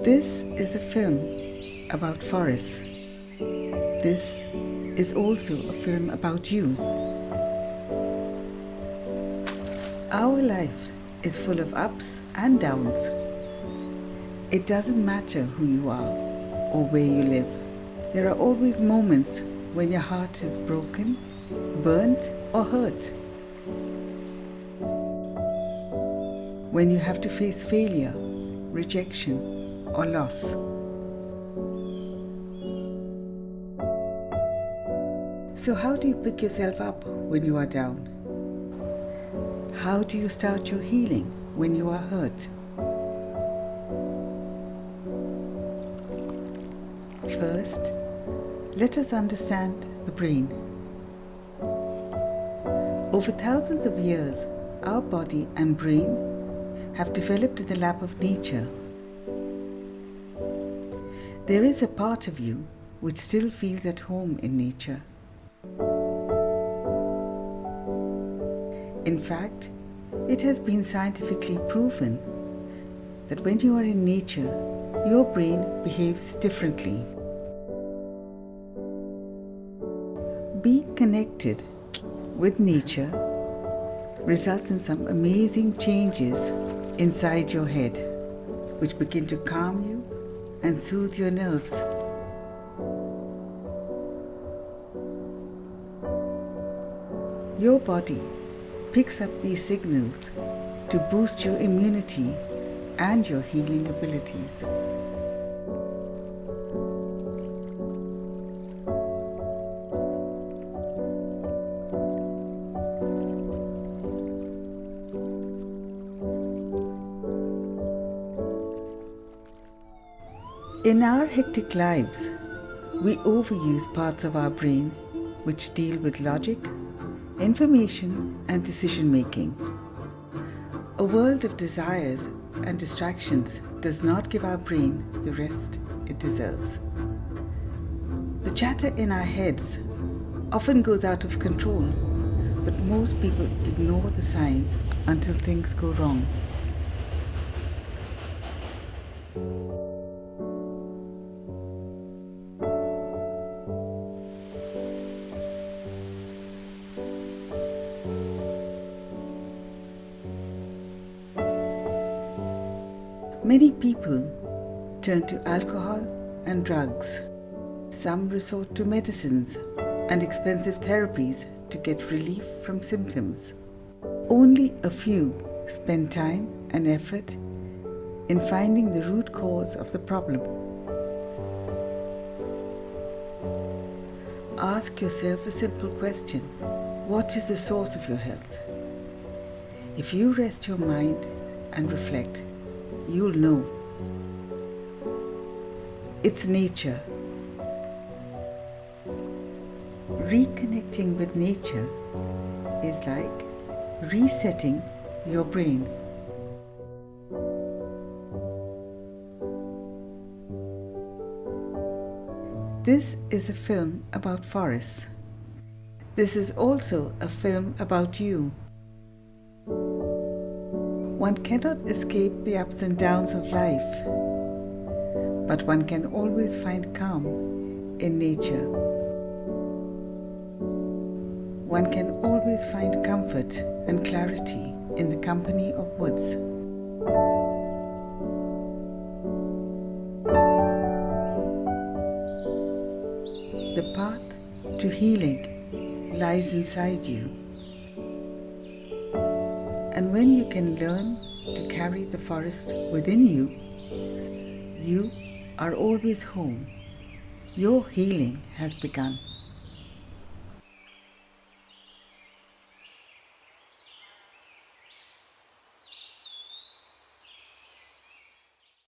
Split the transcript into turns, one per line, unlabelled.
This is a film about forests. This is also a film about you. Our life is full of ups and downs. It doesn't matter who you are or where you live. There are always moments when your heart is broken, burnt, or hurt. When you have to face failure, rejection, or loss. So how do you pick yourself up when you are down? How do you start your healing when you are hurt? First, let us understand the brain. Over thousands of years, our body and brain have developed in the lap of nature. There is a part of you which still feels at home in nature. In fact, it has been scientifically proven that when you are in nature, your brain behaves differently. Being connected with nature results in some amazing changes inside your head, which begin to calm you and soothe your nerves. Your body picks up these signals to boost your immunity and your healing abilities. In our hectic lives, we overuse parts of our brain which deal with logic, information, and decision making. A world of desires and distractions does not give our brain the rest it deserves. The chatter in our heads often goes out of control, but most people ignore the signs until things go wrong. Many people turn to alcohol and drugs. Some resort to medicines and expensive therapies to get relief from symptoms. Only a few spend time and effort in finding the root cause of the problem. Ask yourself a simple question: what is the source of your health? If you rest your mind and reflect, you'll know. It's nature. Reconnecting with nature is like resetting your brain. This is a film about forests. This is also a film about you. One cannot escape the ups and downs of life, but one can always find calm in nature. One can always find comfort and clarity in the company of woods. The path to healing lies inside you. And when you can learn to carry the forest within you, you are always home. Your healing has begun.